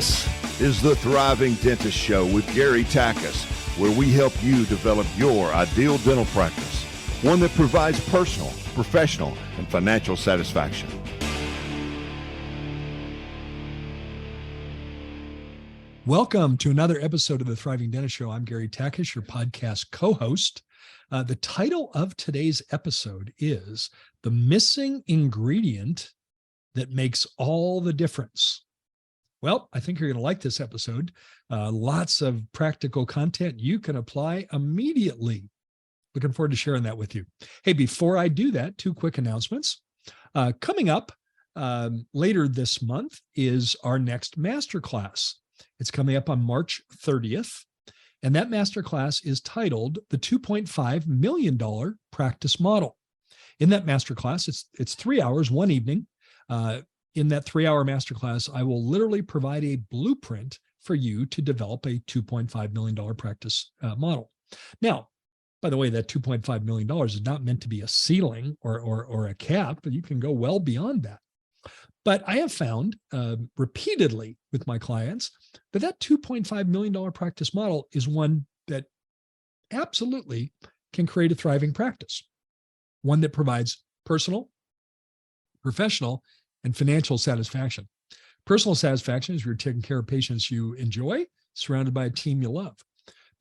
This is the Thriving Dentist Show with Gary Takis, where we help you develop your ideal dental practice, one that provides personal, professional, and financial satisfaction. Welcome to another episode of the Thriving Dentist Show. I'm Gary Takis, your podcast co-host. The title of today's episode is The Missing Ingredient That Makes All the Difference. Well, I think you're going to like this episode. Lots of practical content you can apply immediately. Looking forward to sharing that with you. Hey, before I do that, two quick announcements. Coming up later this month is our next masterclass. It's coming up on March 30th. And that masterclass is titled The $2.5 Million Practice Model. In that masterclass, it's 3 hours, one evening. In that 3-hour masterclass, I will literally provide a blueprint for you to develop a $2.5 million practice model. Now, by the way, that $2.5 million is not meant to be a ceiling or a cap, but you can go well beyond that. But I have found repeatedly with my clients that $2.5 million practice model is one that absolutely can create a thriving practice, one that provides personal, professional, and financial satisfaction. Personal satisfaction is you're taking care of patients you enjoy, surrounded by a team you love.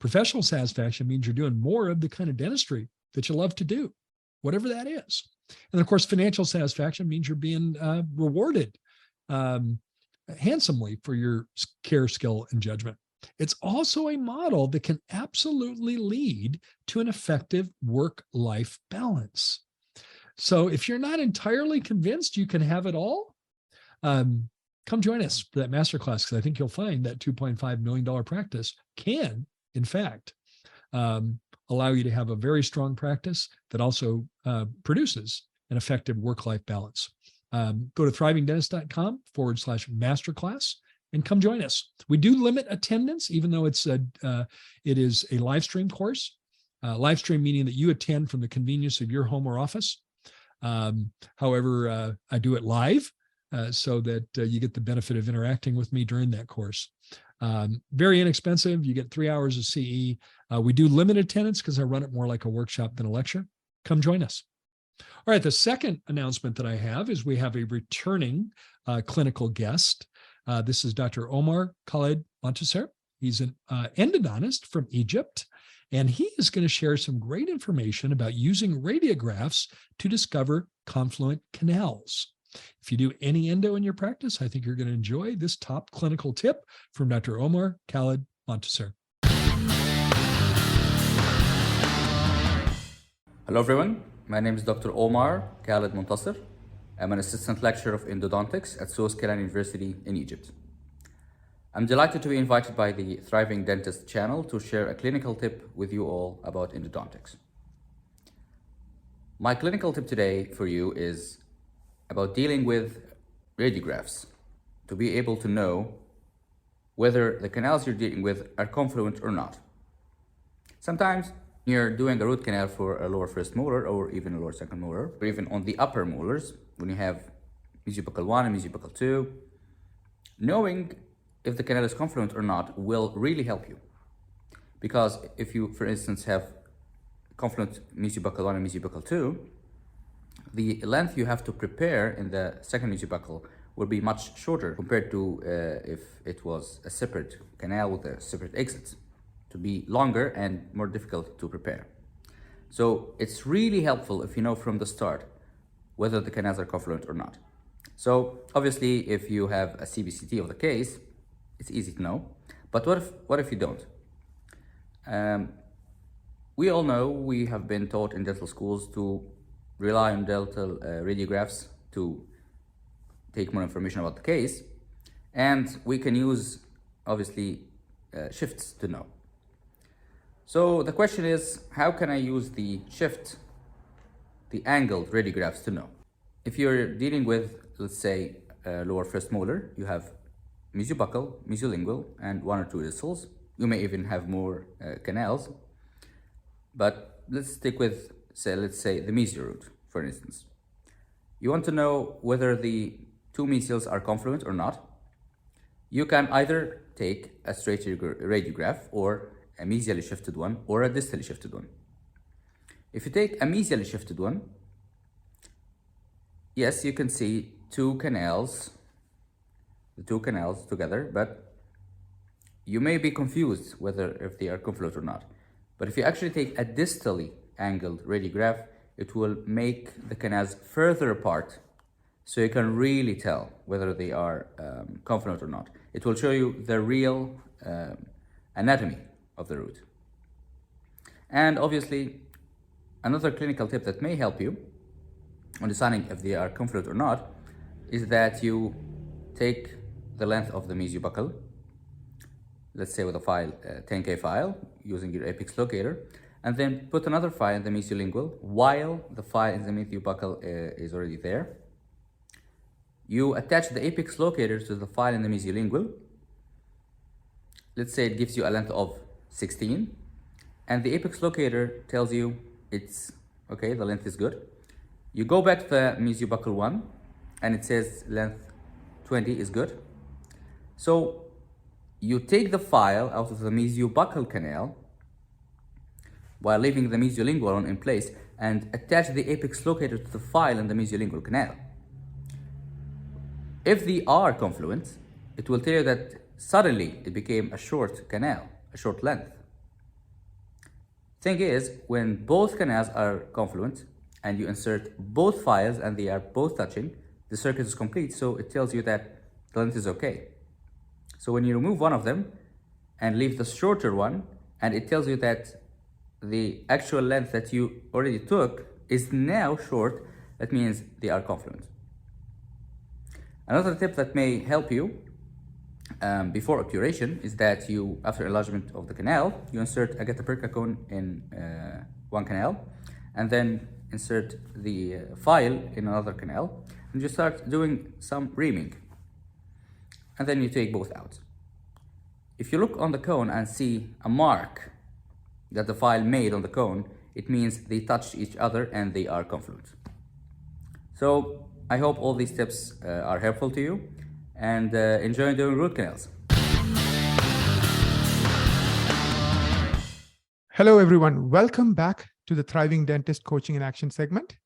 Professional satisfaction means you're doing more of the kind of dentistry that you love to do, whatever that is. And of course, financial satisfaction means you're being rewarded handsomely for your care, skill, and judgment. It's also a model that can absolutely lead to an effective work-life balance. So if you're not entirely convinced you can have it all, come join us for that masterclass, because I think you'll find that $2.5 million practice can, in fact, allow you to have a very strong practice that also produces an effective work-life balance. Go to thrivingdentist.com/masterclass and come join us. We do limit attendance, even though it is a live stream course. Live stream meaning that you attend from the convenience of your home or office. However, I do it live so that you get the benefit of interacting with me during that course. Very inexpensive. You get 3 hours of CE. We do limit attendance because I run it more like a workshop than a lecture. Come join us. All right. The second announcement that I have is we have a returning clinical guest. This is Dr. Omar Khaled Montasser. He's an endodontist from Egypt. And he is going to share some great information about using radiographs to discover confluent canals. If you do any endo in your practice, I think you're going to enjoy this top clinical tip from Dr. Omar Khaled Montasser. Hello, everyone. My name is Dr. Omar Khaled Montasser. I'm an assistant lecturer of endodontics at South Carolina University in Egypt. I'm delighted to be invited by the Thriving Dentist channel to share a clinical tip with you all about endodontics. My clinical tip today for you is about dealing with radiographs to be able to know whether the canals you're dealing with are confluent or not. Sometimes you're doing a root canal for a lower first molar or even a lower second molar, or even on the upper molars when you have mesiobuccal 1 and mesiobuccal 2. Knowing if the canal is confluent or not will really help you. Because if you, for instance, have confluent mesiobuccal 1 and mesiobuccal 2, the length you have to prepare in the second mesiobuccal will be much shorter compared to if it was a separate canal with a separate exit, to be longer and more difficult to prepare. So it's really helpful if you know from the start whether the canals are confluent or not. So obviously, if you have a CBCT of the case, it's easy to know. But what if you don't? We all know, we have been taught in dental schools to rely on dental radiographs to take more information about the case. And we can use, obviously, shifts to know. So the question is, how can I use the shift, the angled radiographs to know? If you're dealing with, let's say, lower first molar, you have mesiobuccal, mesiolingual, and 1 or 2 distals. You may even have more canals. But let's stick with, let's say, the mesial root, for instance. You want to know whether the 2 mesials are confluent or not. You can either take a straight radiograph or a mesially shifted one or a distally shifted one. If you take a mesially shifted one, yes, you can see the two canals together, but you may be confused whether if they are confluent or not. But if you actually take a distally angled radiograph, it will make the canals further apart, so you can really tell whether they are confluent or not. It will show you the real anatomy of the root. And obviously, another clinical tip that may help you on deciding if they are confluent or not is that you take the length of the mesiobuccal, let's say with a file, 10K file, using your apex locator, and then put another file in the mesiolingual while the file in the mesiobuccal is already there. You attach the apex locator to the file in the mesiolingual. Let's say it gives you a length of 16, and the apex locator tells you it's okay, the length is good. You go back to the mesiobuccal one, and it says length 20 is good. So you take the file out of the mesiobuccal canal while leaving the mesiolingual one in place and attach the apex locator to the file in the mesiolingual canal. If they are confluent, it will tell you that suddenly it became a short canal, a short length. Thing is, when both canals are confluent and you insert both files and they are both touching, the circuit is complete, so it tells you that the length is okay. So when you remove one of them and leave the shorter one, and it tells you that the actual length that you already took is now short, that means they are confluent. Another tip that may help you before obturation is that you, after enlargement of the canal, you insert a gutta-percha cone in one canal, and then insert the file in another canal, and you start doing some reaming, and then you take both out. If you look on the cone and see a mark that the file made on the cone, it means they touched each other and they are confluent. So I hope all these tips are helpful to you, and enjoy doing root canals. Hello, everyone. Welcome back to the Thriving Dentist Coaching in Action segment.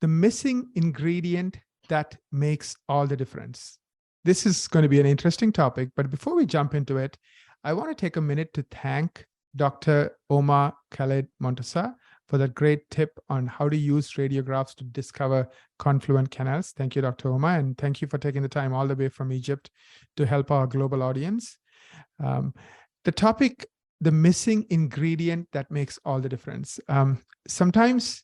The missing ingredient that makes all the difference. This is going to be an interesting topic, but before we jump into it, I want to take a minute to thank Dr. Omar Khaled Montasa for that great tip on how to use radiographs to discover confluent canals. Thank you, Dr. Omar, and thank you for taking the time all the way from Egypt to help our global audience. The topic, the missing ingredient that makes all the difference. Sometimes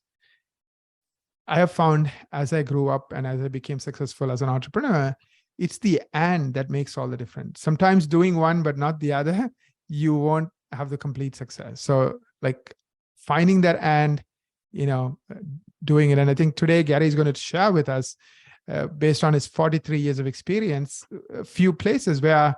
I have found as I grew up and as I became successful as an entrepreneur, it's the and that makes all the difference. Sometimes doing one but not the other, you won't have the complete success. So like finding that and, doing it. And I think today Gary is going to share with us, based on his 43 years of experience, a few places where,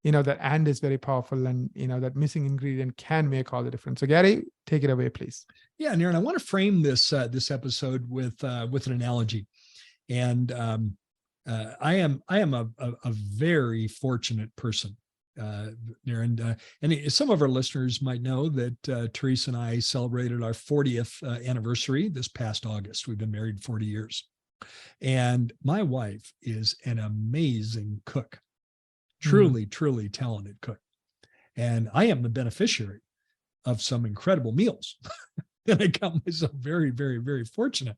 that and is very powerful, and, that missing ingredient can make all the difference. So Gary, take it away, please. Yeah, Niran, I want to frame this episode with an analogy. And I am a very fortunate person, Niran. And some of our listeners might know that Teresa and I celebrated our 40th anniversary this past August. We've been married 40 years. And my wife is an amazing cook, truly talented cook. And I am the beneficiary of some incredible meals. And I count myself very, very, very fortunate.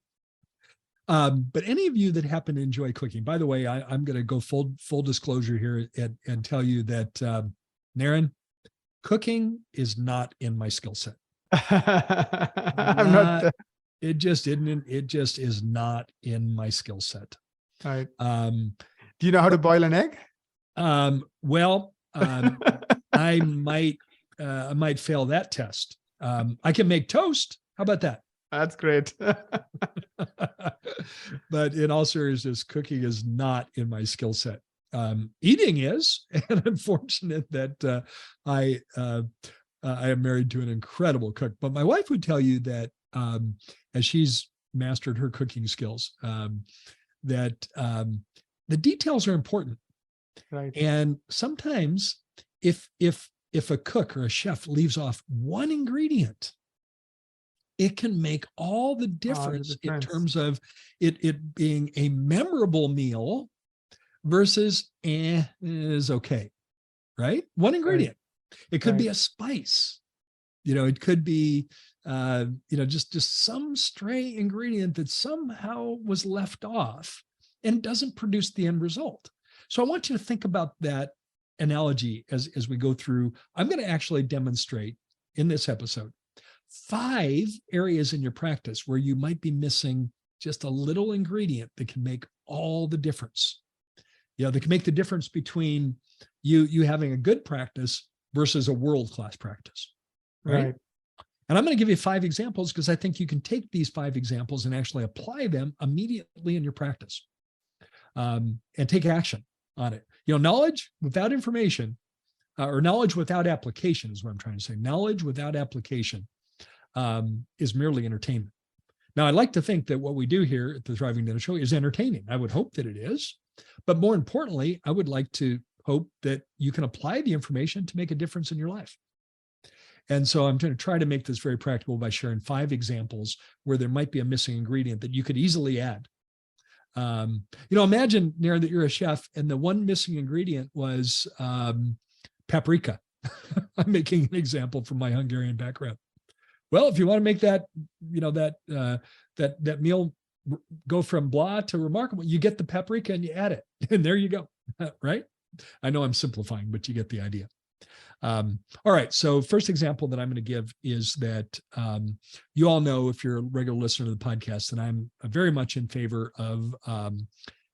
But any of you that happen to enjoy cooking, by the way, I'm going to go full disclosure here and tell you that, Niran, cooking is not in my skill set. It just is not in my skill set. All right. Do you know how to boil an egg? Well, I might fail that test. I can make toast. How about that? That's great. But in all seriousness, cooking is not in my skill set. Eating is, and I'm fortunate that I am married to an incredible cook. But my wife would tell you that as she's mastered her cooking skills, that the details are important. Right. And sometimes if a cook or a chef leaves off one ingredient, it can make all the difference in terms of it being a memorable meal versus is okay, right? One ingredient. It could be a spice. It could be just some stray ingredient that somehow was left off and doesn't produce the end result. So I want you to think about that analogy as we go through. I'm going to actually demonstrate in this episode 5 areas in your practice where you might be missing just a little ingredient that can make all the difference. That can make the difference between you having a good practice versus a world-class practice. Right. And I'm going to give you 5 examples because I think you can take these 5 examples and actually apply them immediately in your practice, and take action on it. Knowledge without information, or knowledge without application is what I'm trying to say. Knowledge without application is merely entertainment. Now, I'd like to think that what we do here at the Thriving Dental Show is entertaining. I would hope that it is. But more importantly, I would like to hope that you can apply the information to make a difference in your life. And so I'm going to try to make this very practical by sharing 5 examples where there might be a missing ingredient that you could easily add. Imagine, Naren, that you're a chef and the one missing ingredient was paprika. I'm making an example from my Hungarian background. Well, if you want to make that, that meal go from blah to remarkable, you get the paprika and you add it, and there you go. Right? I know I'm simplifying, but you get the idea. All right. So first example that I'm going to give is that you all know, if you're a regular listener to the podcast, that I'm very much in favor of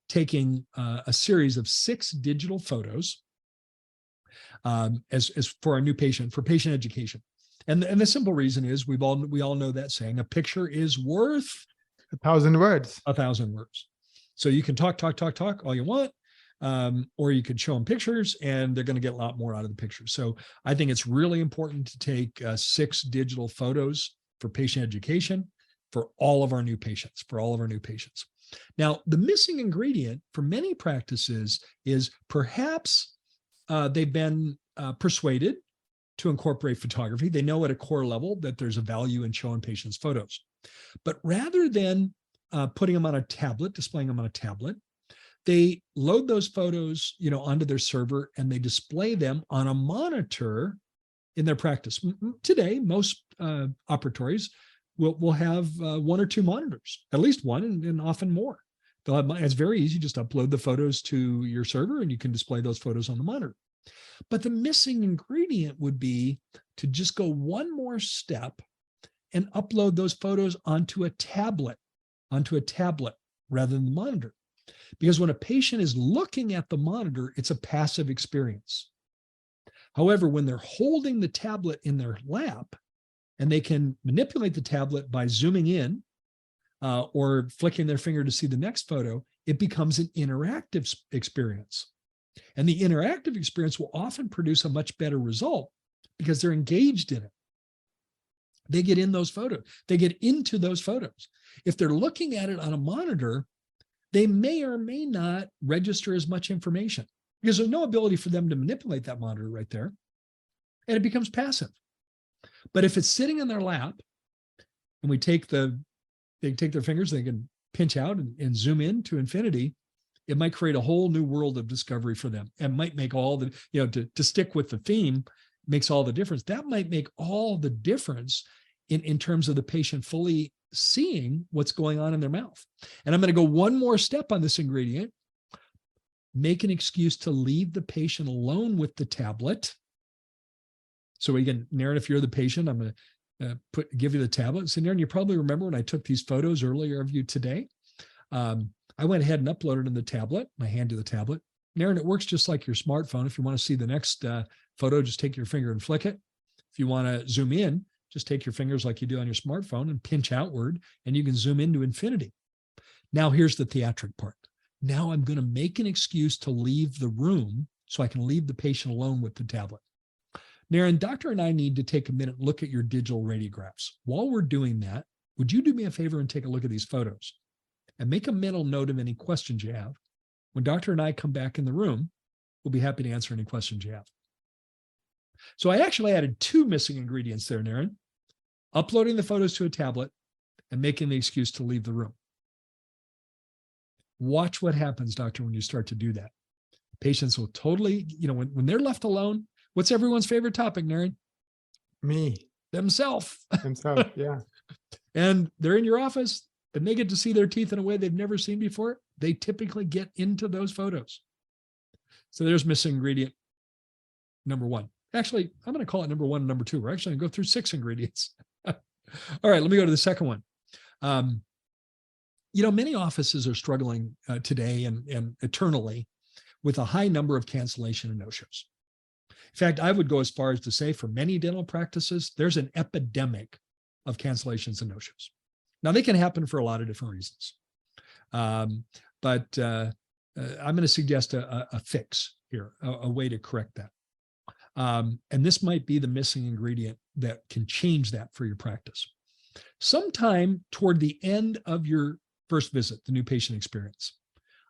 taking a series of 6 digital photos as for our new patient, for patient education. And the simple reason is we all know that saying, a picture is worth 1,000 words. 1,000 words. So you can talk all you want. Or you could show them pictures and they're going to get a lot more out of the picture. So I think it's really important to take 6 digital photos for patient education for all of our new patients, Now, the missing ingredient for many practices is perhaps they've been persuaded to incorporate photography. They know at a core level that there's a value in showing patients photos. But rather than putting them on a tablet, displaying them on a tablet, they load those photos, onto their server and they display them on a monitor in their practice. Today, most operatories will have 1 or 2 monitors, at least one, and often more. They'll have. It's very easy, just upload the photos to your server and you can display those photos on the monitor. But the missing ingredient would be to just go one more step and upload those photos onto a tablet rather than the monitor. Because when a patient is looking at the monitor, it's a passive experience. However, when they're holding the tablet in their lap and they can manipulate the tablet by zooming in or flicking their finger to see the next photo, it becomes an interactive experience. And the interactive experience will often produce a much better result because they're engaged in it. They get in those photos. They get into those photos. If they're looking at it on a monitor, they may or may not register as much information because there's no ability for them to manipulate that monitor right there, and it becomes passive. But if it's sitting in their lap and they take their fingers, they can pinch out and zoom in to infinity, it might create a whole new world of discovery for them and might make all the, to stick with the theme, makes all the difference. That might make all the difference in terms of the patient fully seeing what's going on in their mouth. And I'm going to go one more step on this ingredient. Make an excuse to leave the patient alone with the tablet. So again, Naren, if you're the patient, I'm going to give you the tablet. So Naren, you probably remember when I took these photos earlier of you today. I went ahead and uploaded in the tablet, my hand to the tablet. Naren, it works just like your smartphone. If you want to see the next photo, just take your finger and flick it. If you want to zoom in, just take your fingers like you do on your smartphone and pinch outward, and you can zoom into infinity. Now here's the theatric part. Now I'm going to make an excuse to leave the room so I can leave the patient alone with the tablet. Naren, doctor and I need to take a minute and look at your digital radiographs. While we're doing that, would you do me a favor and take a look at these photos and make a mental note of any questions you have? When doctor and I come back in the room, We'll be happy to answer any questions you have. So I actually added 2 missing ingredients there, Naren. Uploading the photos to a tablet and making the excuse to leave the room. Watch what happens, doctor, when you start to do that. Patients will totally, when they're left alone, what's everyone's favorite topic, Naren? Me. Themselves. Himself, yeah. And they're in your office and they get to see their teeth in a way they've never seen before. They typically get into those photos. So there's missing ingredient number 1. Actually, I'm going to call it number 1 and number 2. We're actually going to go through 6 ingredients. All right, let me go to the second one. Many offices are struggling today and eternally with a high number of cancellation and no-shows. In fact, I would go as far as to say for many dental practices, there's an epidemic of cancellations and no-shows. Now, they can happen for a lot of different reasons. But I'm going to suggest a fix here, a way to correct that. And this might be the missing ingredient that can change that for your practice. Sometime toward the end of your first visit, the new patient experience,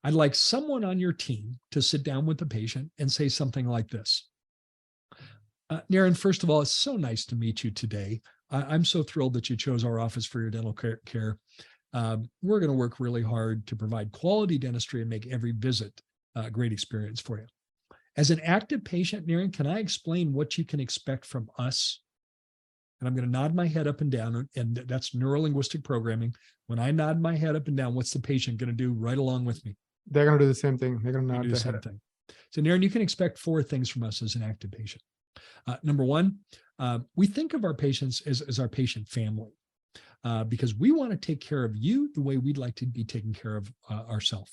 I'd like someone on your team to sit down with the patient and say something like this. Naren, first of all, it's so nice to meet you today. I'm so thrilled that you chose our office for your dental care. We're going to work really hard to provide quality dentistry and make every visit a great experience for you. As an active patient, Naren, can I explain what you can expect from us? And I'm going to nod my head up and down, and that's neurolinguistic programming. When I nod my head up and down, what's the patient going to do right along with me? They're going to do the same thing. They're going to nod do the their same head. thing. So, Naren, you can expect 4 things from us as an active patient. Number 1, we think of our patients as our patient family because we want to take care of you the way we'd like to be taken care of ourselves,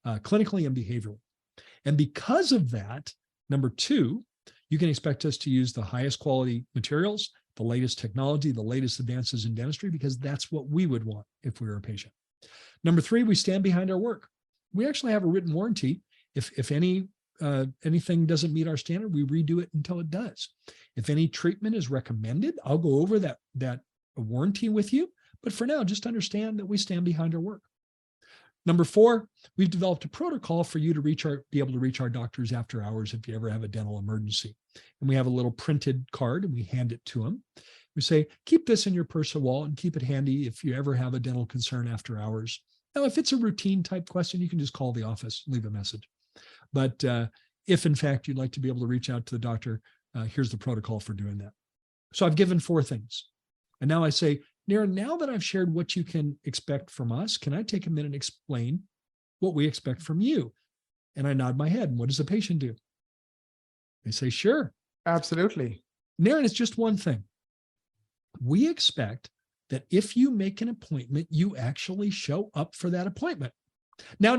clinically and behaviorally. And because of that, number 2, you can expect us to use the highest quality materials, the latest technology, the latest advances in dentistry, because that's what we would want if we were a patient. Number 3, we stand behind our work. We actually have a written warranty. If anything doesn't meet our standard, we redo it until it does. If any treatment is recommended, I'll go over that warranty with you. But for now, just understand that we stand behind our work. Number 4, we've developed a protocol for you to be able to reach our doctors after hours if you ever have a dental emergency. And we have a little printed card and we hand it to them. We say, keep this in your personal wallet and keep it handy if you ever have a dental concern after hours. Now, if it's a routine type question, you can just call the office, leave a message. But if in fact you'd like to be able to reach out to the doctor, here's the protocol for doing that. So I've given 4 things. And now I say, Naren, now that I've shared what you can expect from us, can I take a minute and explain what we expect from you? And I nod my head. And what does the patient do? They say, sure. Absolutely. Naren, it's just one thing. We expect that if you make an appointment, you actually show up for that appointment. Now,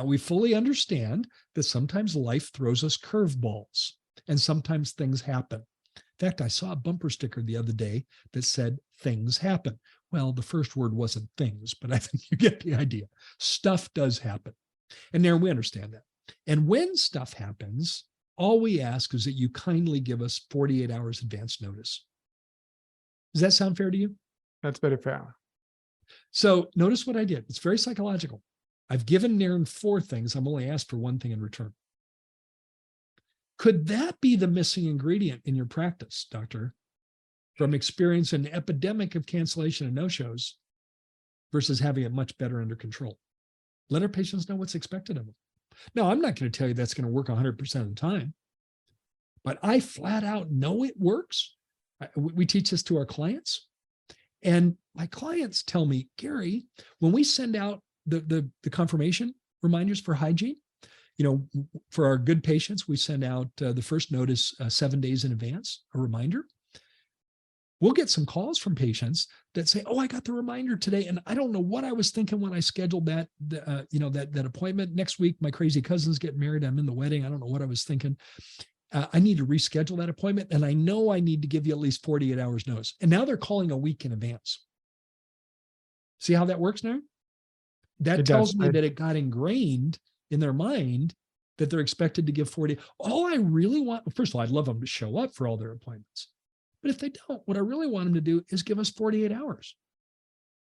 we fully understand that sometimes life throws us curveballs and sometimes things happen. In fact, I saw a bumper sticker the other day that said things happen. Well, the first word wasn't things, but I think you get the idea. Stuff does happen. And there we understand that. And when stuff happens, all we ask is that you kindly give us 48 hours advance notice. Does that sound fair to you? That's very fair. So notice what I did. It's very psychological. I've given Naren 4 things. I'm only asked for 1 thing in return. Could that be the missing ingredient in your practice, doctor, from experiencing an epidemic of cancellation and no-shows versus having it much better under control? Let our patients know what's expected of them. Now, I'm not going to tell you that's going to work 100% of the time, but I flat out know it works. We teach this to our clients. And my clients tell me, Gary, when we send out the confirmation reminders for hygiene, for our good patients, we send out the first notice 7 days in advance, a reminder. We'll get some calls from patients that say, oh, I got the reminder today, and I don't know what I was thinking when I scheduled that appointment. Next week, my crazy cousin's getting married. I'm in the wedding. I don't know what I was thinking. I need to reschedule that appointment, and I know I need to give you at least 48 hours notice. And now they're calling a week in advance. See how that works now? That tells me that it got ingrained in their mind that they're expected to give 40. All I really want, first of all, I'd love them to show up for all their appointments. But if they don't, what I really want them to do is give us 48 hours.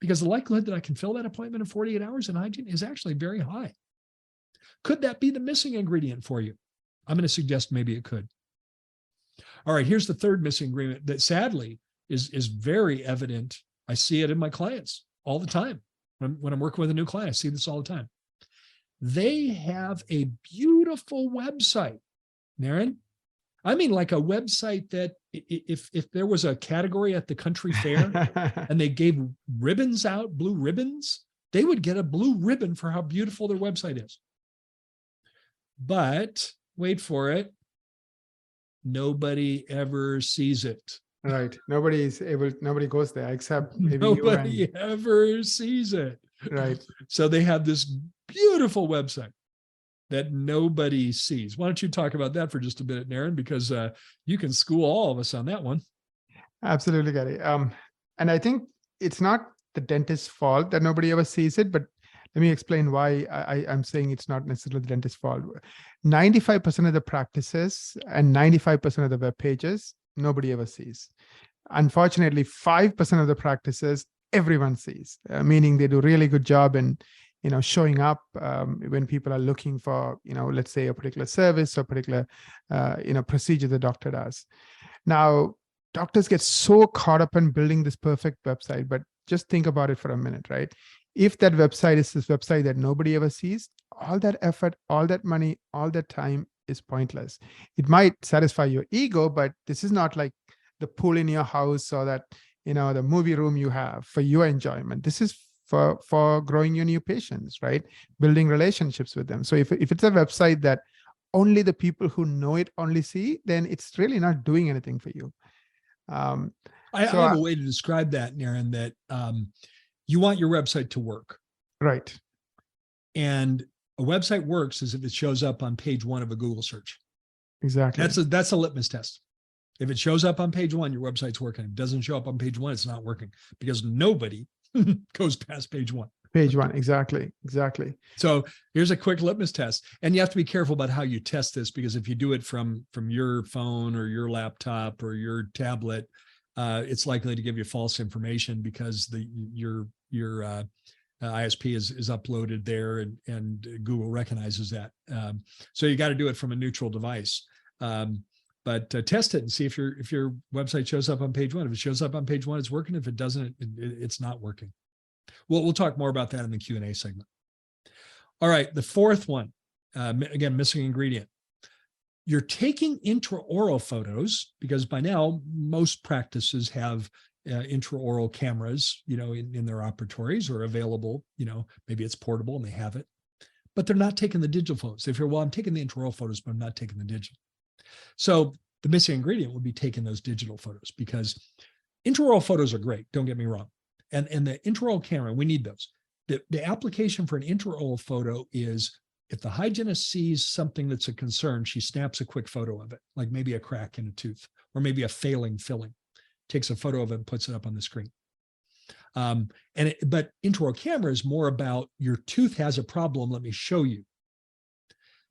Because the likelihood that I can fill that appointment in 48 hours in hygiene is actually very high. Could that be the missing ingredient for you? I'm going to suggest maybe it could. All right, here's the third missing ingredient that sadly is very evident. I see it in my clients all the time. When I'm working with a new client, I see this all the time. They have a beautiful website, Naren. I mean, like a website that if there was a category at the country fair and they gave ribbons out, blue ribbons, they would get a blue ribbon for how beautiful their website is. But wait for it, nobody ever sees it. Right. Nobody goes there except maybe nobody you and... ever sees it. Right. So they have this beautiful website that nobody sees. Why don't you talk about that for just a minute, Naren, because you can school all of us on that one. Absolutely, Gary. And I think it's not the dentist's fault that nobody ever sees it, but let me explain why I'm saying it's not necessarily the dentist's fault. 95% of the practices and 95% of the web pages, nobody ever sees. Unfortunately, 5% of the practices, everyone sees, meaning they do a really good job in showing up when people are looking for, let's say a particular service or particular, procedure the doctor does. Now, doctors get so caught up in building this perfect website, but just think about it for a minute, right? If that website is this website that nobody ever sees, all that effort, all that money, all that time is pointless. It might satisfy your ego, but this is not like the pool in your house or that, the movie room you have for your enjoyment. This is for growing your new patients, right? Building relationships with them. So if it's a website that only the people who know it only see, then it's really not doing anything for you. I have a way to describe that, Naren, that you want your website to work. Right. And a website works as if it shows up on page 1 of a Google search. Exactly. That's a litmus test. If it shows up on page 1, your website's working. If it doesn't show up on page 1, it's not working because nobody goes past page 1. Page 1, exactly. So here's a quick litmus test. And you have to be careful about how you test this, because if you do it from your phone or your laptop or your tablet, it's likely to give you false information because your ISP is uploaded there and Google recognizes that. So you got to do it from a neutral device. But test it and see if your website shows up on page 1. If it shows up on page 1, it's working. If it doesn't, it's not working. We'll talk more about that in the Q&A segment. All right, the fourth one, again, missing ingredient. You're taking intraoral photos, because by now most practices have intraoral cameras, in their operatories or available. Maybe it's portable and they have it, but they're not taking the digital photos. If you're, well, I'm taking the intraoral photos, but I'm not taking the digital. So the missing ingredient would be taking those digital photos, because intraoral photos are great. Don't get me wrong. And the intraoral camera, we need those. The application for an intraoral photo is if the hygienist sees something that's a concern, she snaps a quick photo of it, like maybe a crack in a tooth or maybe a failing filling, takes a photo of it and puts it up on the screen. But intraoral camera is more about your tooth has a problem, let me show you.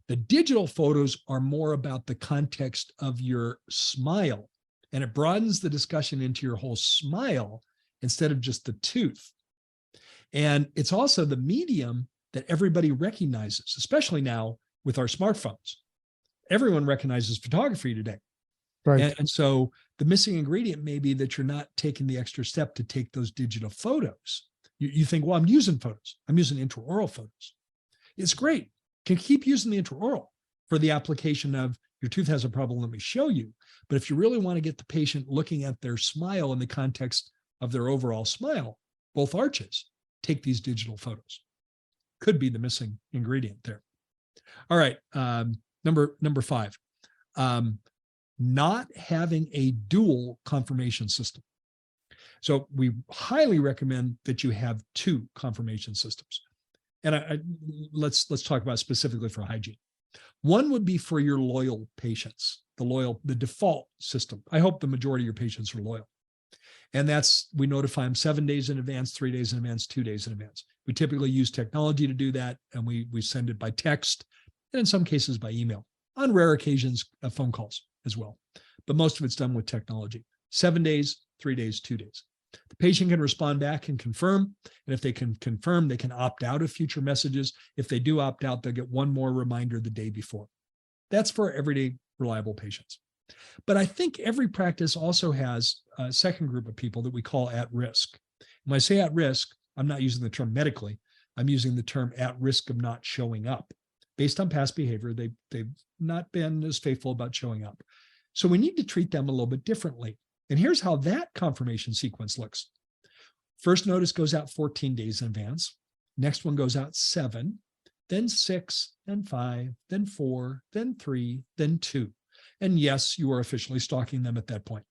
The digital photos are more about the context of your smile, and it broadens the discussion into your whole smile instead of just the tooth. And it's also the medium that everybody recognizes, especially now with our smartphones. Everyone recognizes photography today. Right. And so the missing ingredient may be that you're not taking the extra step to take those digital photos. You think, well, I'm using photos. I'm using intraoral photos. It's great. Can keep using the intraoral for the application of your tooth has a problem, let me show you. But if you really want to get the patient looking at their smile in the context of their overall smile, both arches, take these digital photos. Could be the missing ingredient there. All right, number 5, not having a dual confirmation system. So we highly recommend that you have 2 confirmation systems. And let's talk about specifically for hygiene. One would be for your loyal patients, the default system. I hope the majority of your patients are loyal. And that's, we notify them 7 days in advance, 3 days in advance, 2 days in advance. We typically use technology to do that, and we send it by text, and in some cases by email. On rare occasions, phone calls as well. But most of it's done with technology. 7 days, 3 days, 2 days. The patient can respond back and confirm. And if they can confirm, they can opt out of future messages. If they do opt out, they'll get one more reminder the day before. That's for everyday reliable patients. But I think every practice also has a second group of people that we call at risk. When I say at risk, I'm not using the term medically. I'm using the term at risk of not showing up. Based on past behavior, they've not been as faithful about showing up. So we need to treat them a little bit differently. And here's how that confirmation sequence looks. First notice goes out 14 days in advance. Next one goes out 7, then 6, then 5, then 4, then 3, then 2. And yes, you are officially stalking them at that point.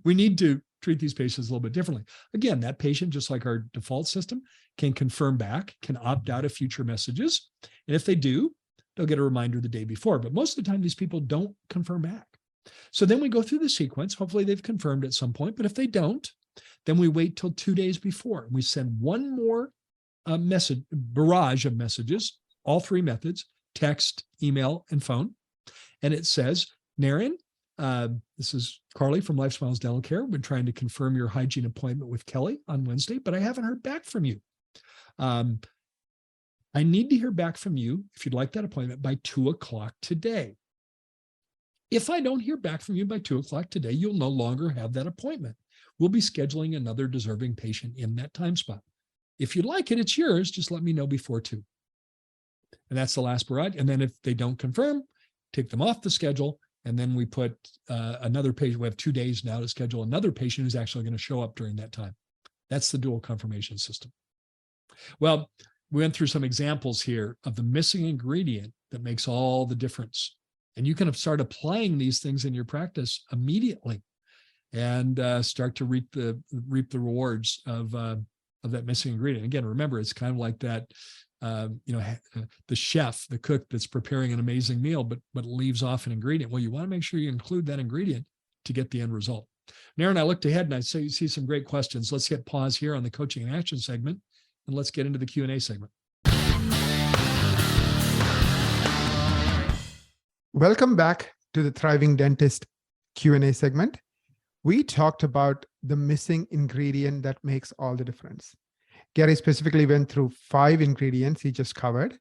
We need to treat these patients a little bit differently. Again, that patient, just like our default system, can confirm back, can opt out of future messages. And if they do, they'll get a reminder the day before. But most of the time, these people don't confirm back. So then we go through the sequence. Hopefully they've confirmed at some point. But if they don't, then we wait till 2 days before. We send one more barrage of messages, all 3 methods, text, email, and phone. And it says, Naren, this is Carly from Life Smiles Dental Care. We've been trying to confirm your hygiene appointment with Kelly on Wednesday, but I haven't heard back from you. I need to hear back from you if you'd like that appointment by 2 o'clock today. If I don't hear back from you by 2 o'clock today, you'll no longer have that appointment. We'll be scheduling another deserving patient in that time spot. If you like it, it's yours. Just let me know before 2. And that's the last barrage. And then if they don't confirm, take them off the schedule. And then we put another patient. We have 2 days now to schedule another patient who's actually going to show up during that time. That's the dual confirmation system. Well, we went through some examples here of the missing ingredient that makes all the difference. And you can start applying these things in your practice immediately and start to reap the rewards of that missing ingredient. Again, remember, it's kind of like that, the chef, the cook that's preparing an amazing meal, but leaves off an ingredient. Well, you want to make sure you include that ingredient to get the end result. Naren, I looked ahead and I see some great questions. Let's hit pause here on the coaching and action segment, and let's get into the Q&A segment. Welcome back to the Thriving Dentist Q&A segment. We talked about the missing ingredient that makes all the difference. Gary specifically went through 5 ingredients he just covered.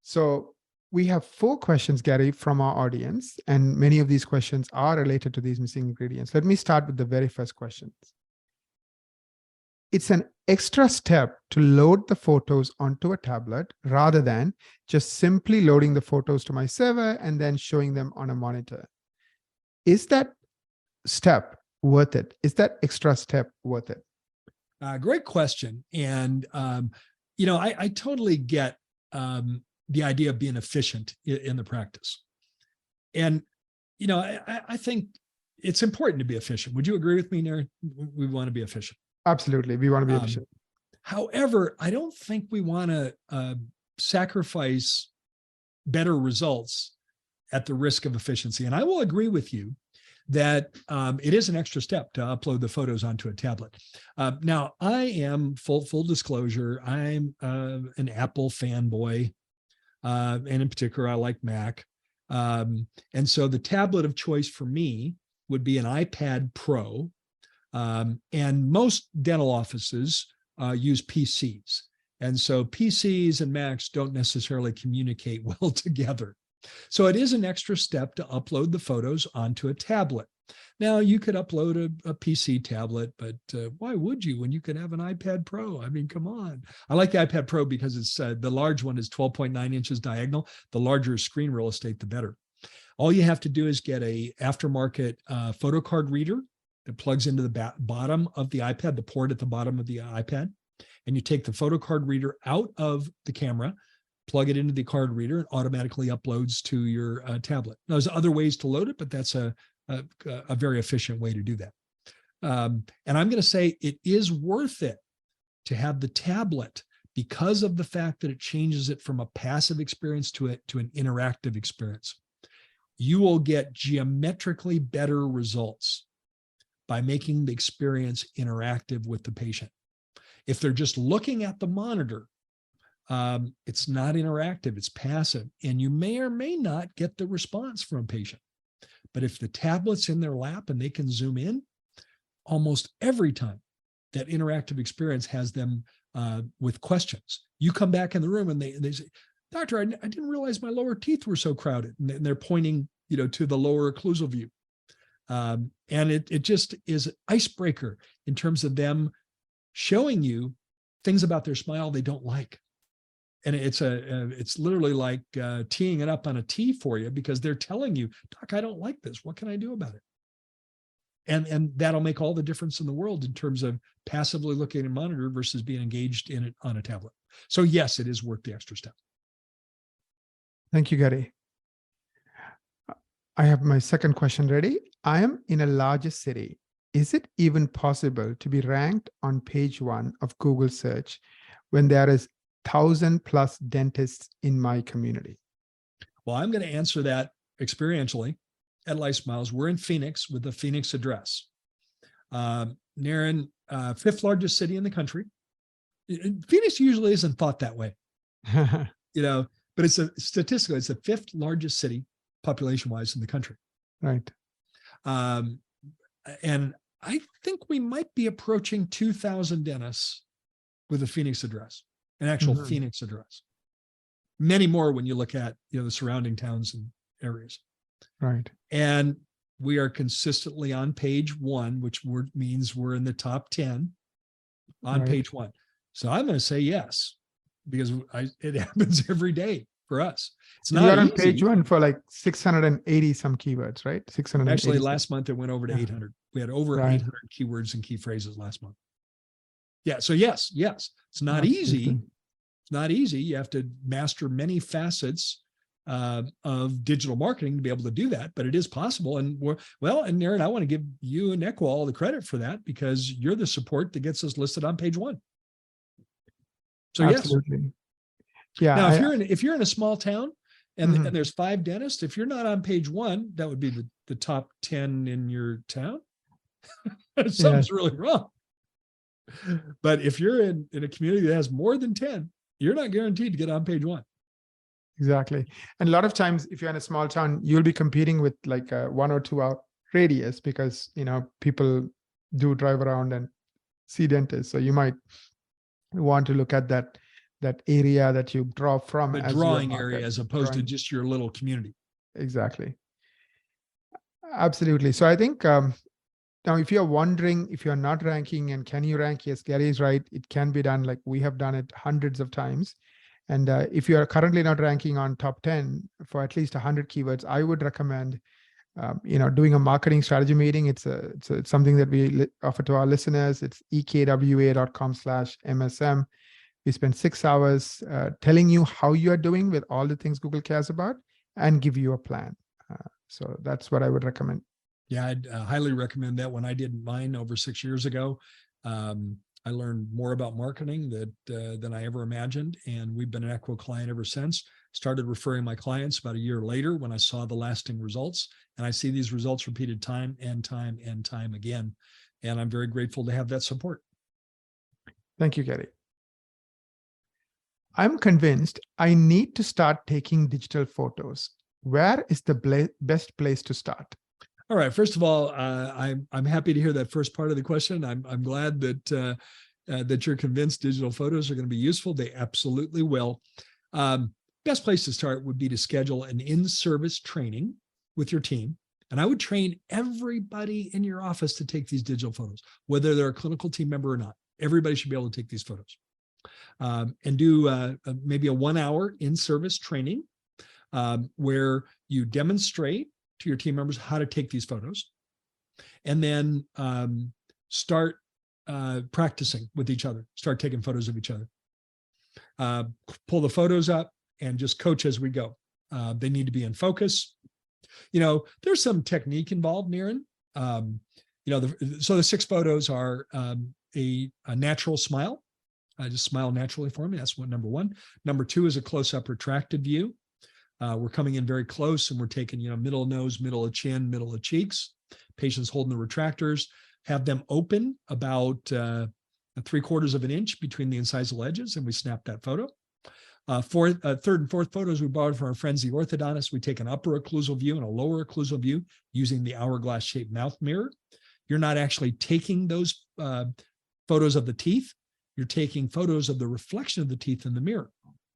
So we have 4 questions, Gary, from our audience, and many of these questions are related to these missing ingredients. Let me start with the very first question. It's an extra step to load the photos onto a tablet rather than just simply loading the photos to my server and then showing them on a monitor. Is that step worth it? Is that extra step worth it? Great question. And, I totally get the idea of being efficient in the practice. And, I think it's important to be efficient. Would you agree with me, Naren? We want to be efficient. Absolutely. We want to be efficient. However, I don't think we want to sacrifice better results at the risk of efficiency. And I will agree with you that it is an extra step to upload the photos onto a tablet. Now, I am full disclosure, I'm an Apple fanboy, and in particular, I like Mac. And so the tablet of choice for me would be an iPad Pro. And most dental offices use PCs. And so PCs and Macs don't necessarily communicate well together. So it is an extra step to upload the photos onto a tablet. Now, you could upload a PC tablet, but why would you when you could have an iPad Pro? I mean, come on. I like the iPad Pro because it's the large one is 12.9 inches diagonal. The larger screen real estate, the better. All you have to do is get a aftermarket photo card reader that plugs into the bottom of the iPad, the port at the bottom of the iPad, and you take the photo card reader out of the camera, plug it into the card reader, and automatically uploads to your tablet. Now, there's other ways to load it, but that's a very efficient way to do that. And I'm going to say it is worth it to have the tablet because of the fact that it changes it from a passive experience to an interactive experience. You will get geometrically better results by making the experience interactive with the patient. If they're just looking at the monitor, it's not interactive, it's passive, and you may or may not get the response from a patient. But if the tablet's in their lap and they can zoom in, almost every time that interactive experience has them with questions. You come back in the room and they say, "Doctor, I didn't realize my lower teeth were so crowded." And they're pointing, to the lower occlusal view. And it just is an icebreaker in terms of them showing you things about their smile they don't like. And it's literally like teeing it up on a tee for you, because they're telling you, "Doc, I don't like this. What can I do about it?" And that'll make all the difference in the world in terms of passively looking at a monitor versus being engaged in it on a tablet. So yes, it is worth the extra step. Thank you, Gary. I have my second question ready. I am in a larger city. Is it even possible to be ranked on page 1 of Google search when there is 1,000+ dentists in my community? Well, I'm going to answer that experientially at LifeSmiles. We're in Phoenix with the Phoenix address. Naren, 5th largest city in the country. Phoenix usually isn't thought that way, but it's statistically, it's the 5th largest city population-wise in the country. Right. And I think we might be approaching 2,000 dentists with a Phoenix address, an actual Phoenix address. Many more when you look at the surrounding towns and areas. Right. And we are consistently on page 1, which means we're in the top 10 on page 1. So I'm going to say yes, because it happens every day for us. It's not You're on easy. page 1 for like 680 some keywords, right? 680. Actually, last month it went over to 800. We had over 800 keywords and key phrases last month. Yeah. So yes, it's not easy. It's not easy. You have to master many facets of digital marketing to be able to do that, but it is possible. And and Naren, I want to give you and Equa all the credit for that, because you're the support that gets us listed on page 1. So absolutely. Yes. Yeah. Now, if you're in a small town and there's 5 dentists, if you're not on page 1, that would be the top 10 in your town. Something's really wrong. But if you're in a community that has more than 10, you're not guaranteed to get on page 1. Exactly. And a lot of times, if you're in a small town, you'll be competing with like a 1 or 2 hour radius, because, people do drive around and see dentists. So you might want to look at that area that you draw from. A as drawing your market. area as opposed to just your little community. Exactly. Absolutely. So I think now, if you're wondering if you're not ranking and can you rank, yes, Gary is right. It can be done. Like we have done it hundreds of times. And if you are currently not ranking on top 10 for at least 100 keywords, I would recommend, doing a marketing strategy meeting. It's something that we offer to our listeners. It's ekwa.com/MSM. We spend 6 hours telling you how you are doing with all the things Google cares about and give you a plan. So that's what I would recommend. Yeah, I'd highly recommend that. When I did mine over 6 years ago, I learned more about marketing than I ever imagined. And we've been an Equa client ever since. Started referring my clients about a year later when I saw the lasting results. And I see these results repeated time and time and time again. And I'm very grateful to have that support. Thank you, Gary. I'm convinced I need to start taking digital photos. Where is the best place to start? All right. First of all, I'm happy to hear that first part of the question. I'm glad that you're convinced digital photos are going to be useful. They absolutely will. Best place to start would be to schedule an in-service training with your team. And I would train everybody in your office to take these digital photos, whether they're a clinical team member or not. Everybody should be able to take these photos. And do maybe a 1-hour in-service training where you demonstrate to your team members how to take these photos, and then start practicing with each other, start taking photos of each other. Pull the photos up and just coach as we go. They need to be in focus. There's some technique involved, Naren. So the 6 photos are a natural smile. Just smile naturally for me. That's number 1. Number 2 is a close-up retracted view. We're coming in very close and we're taking, middle of nose, middle of chin, middle of cheeks. Patients holding the retractors, have them open about 3/4 of an inch between the incisal edges, and we snap that photo. Third and fourth photos we borrowed from our friends, the orthodontists. We take an upper occlusal view and a lower occlusal view using the hourglass-shaped mouth mirror. you're not actually taking those photos of the teeth. You're taking photos of the reflection of the teeth in the mirror.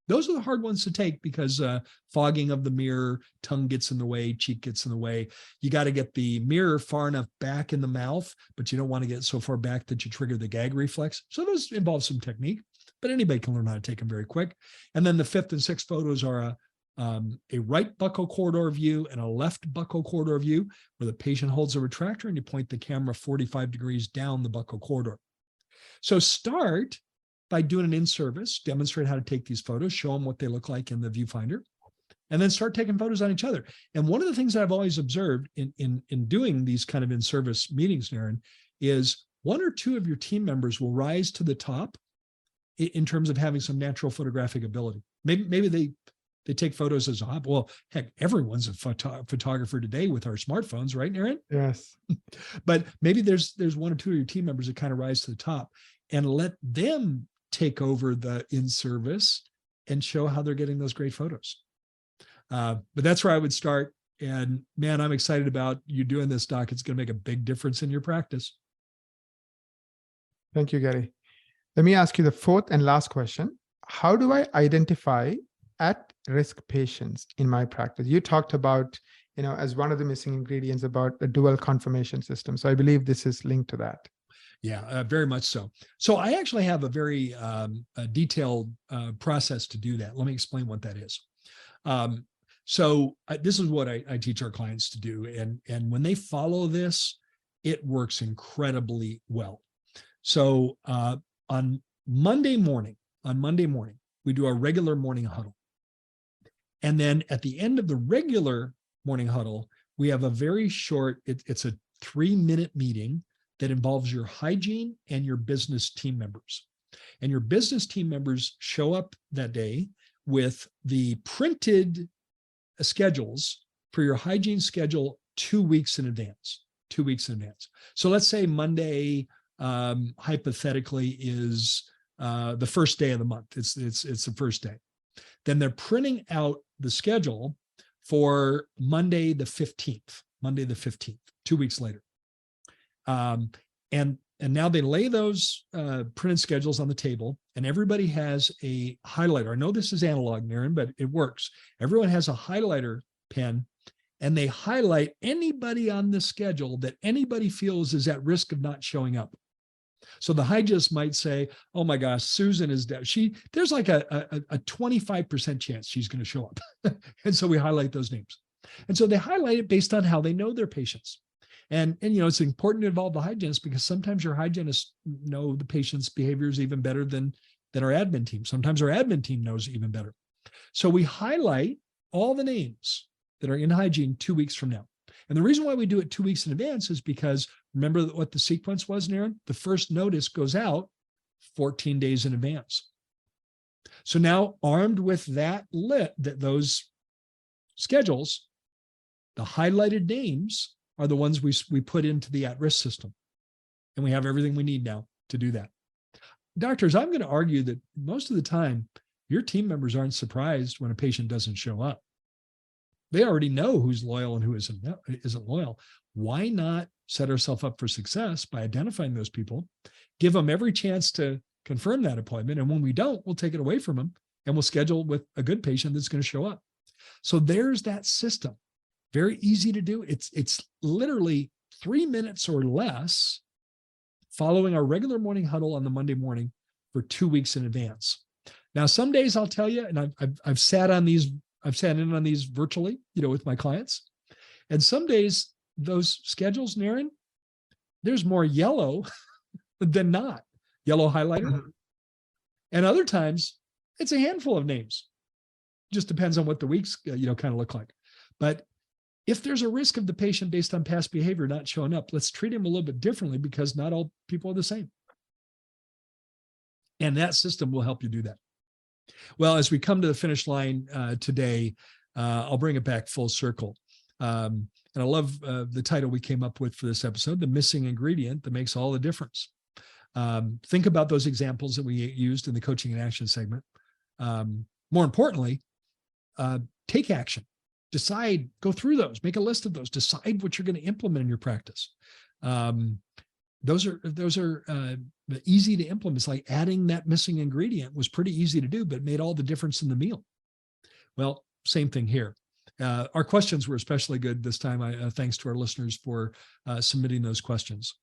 Those are the hard ones to take because fogging of the mirror, tongue gets in the way, cheek gets in the way. You got to get the mirror far enough back in the mouth, but you don't want to get so far back that you trigger the gag reflex. So those involve some technique, but anybody can learn how to take them very quick. And then the 5th and 6th photos are a right buccal corridor view and a left buccal corridor view, where the patient holds a retractor and you point the camera 45 degrees down the buccal corridor. So start by doing an in-service, demonstrate how to take these photos, show them what they look like in the viewfinder, and then start taking photos on each other. And one of the things that I've always observed in doing these kind of in-service meetings, Naren, is 1 or 2 of your team members will rise to the top in terms of having some natural photographic ability. Maybe they take photos as a hobby. Well, heck, everyone's a photographer today with our smartphones, right, Naren? Yes. But maybe there's 1 or 2 of your team members that kind of rise to the top, and let them take over the in-service and show how they're getting those great photos. But that's where I would start. And man, I'm excited about you doing this, Doc. It's going to make a big difference in your practice. Thank you, Gary. Let me ask you the 4th and last question. How do I identify at-risk patients in my practice? You talked about, as one of the missing ingredients about a dual confirmation system. So I believe this is linked to that. Yeah, very much so. So I actually have a very detailed process to do that. Let me explain what that is. This is what I teach our clients to do. And when they follow this, it works incredibly well. So on Monday morning, we do our regular morning huddle. And then at the end of the regular morning huddle, we have a very short, it's a 3-minute meeting that involves your hygiene and your business team members. And your business team members show up that day with the printed schedules for your hygiene schedule 2 weeks in advance. 2 weeks in advance. So let's say Monday, hypothetically, is the first day of the month. It's the first day. Then they're printing out the schedule for Monday the 15th, 2 weeks later. And now they lay those printed schedules on the table, and everybody has a highlighter. I know this is analog, Naren, but it works. Everyone has a highlighter pen, and they highlight anybody on the schedule that anybody feels is at risk of not showing up. So the hygienist might say, oh my gosh, Susan is dead. There's like a 25% chance she's going to show up. And so we highlight those names. And so they highlight it based on how they know their patients. And it's important to involve the hygienist, because sometimes your hygienists know the patient's behaviors even better than our admin team. Sometimes our admin team knows even better. So we highlight all the names that are in hygiene 2 weeks from now. And the reason why we do it 2 weeks in advance is because, remember what the sequence was, Naren? The first notice goes out 14 days in advance. So now, armed with those schedules, the highlighted names are the ones we put into the at-risk system. And we have everything we need now to do that. Doctors, I'm going to argue that most of the time, your team members aren't surprised when a patient doesn't show up. They already know who's loyal and who isn't loyal. Why not set ourselves up for success by identifying those people, give them every chance to confirm that appointment, and when we don't, we'll take it away from them and we'll schedule with a good patient that's going to show up. So there's that system. Very easy to do. It's literally 3 minutes or less following our regular morning huddle on the Monday morning for 2 weeks in advance. Now, some days I'll tell you, and I've sat in on these virtually, with my clients. And some days those schedules, Naren, there's more yellow than not, yellow highlighter. Mm-hmm. And other times it's a handful of names. Just depends on what the weeks, kind of look like. But if there's a risk of the patient based on past behavior not showing up, let's treat him a little bit differently, because not all people are the same. And that system will help you do that. Well, as we come to the finish line today, I'll bring it back full circle. And I love the title we came up with for this episode, The Missing Ingredient That Makes All the Difference. Think about those examples that we used in the coaching and action segment. More importantly, take action. Decide, go through those, make a list of those, decide what you're going to implement in your practice. Those are easy to implement. It's like adding that missing ingredient was pretty easy to do, but it made all the difference in the meal. Well, same thing here. Our questions were especially good this time. Thanks to our listeners for submitting those questions.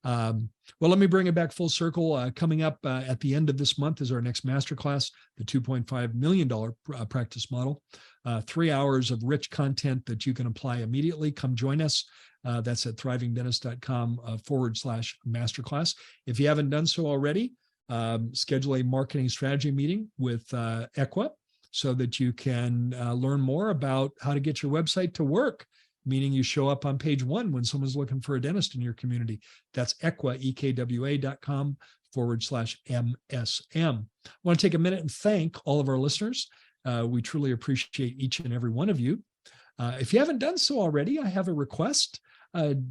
Well, let me bring it back full circle. Coming up at the end of this month is our next masterclass, the $2.5 million practice model. 3 hours of rich content that you can apply immediately. Come join us. That's at thrivingdentist.com/masterclass. If you haven't done so already, schedule a marketing strategy meeting with Equa so that you can learn more about how to get your website to work, meaning you show up on page 1 when someone's looking for a dentist in your community. That's Equa, EKWA.com/MSM. I want to take a minute and thank all of our listeners. We truly appreciate each and every one of you. If you haven't done so already, I have a request.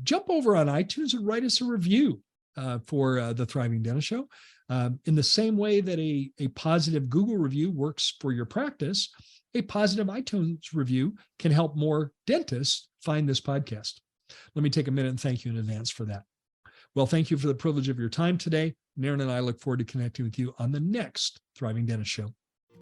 Jump over on iTunes and write us a review for the Thriving Dentist Show. In the same way that a positive Google review works for your practice, a positive iTunes review can help more dentists find this podcast. Let me take a minute and thank you in advance for that. Well, thank you for the privilege of your time today. Naren and I look forward to connecting with you on the next Thriving Dentist Show.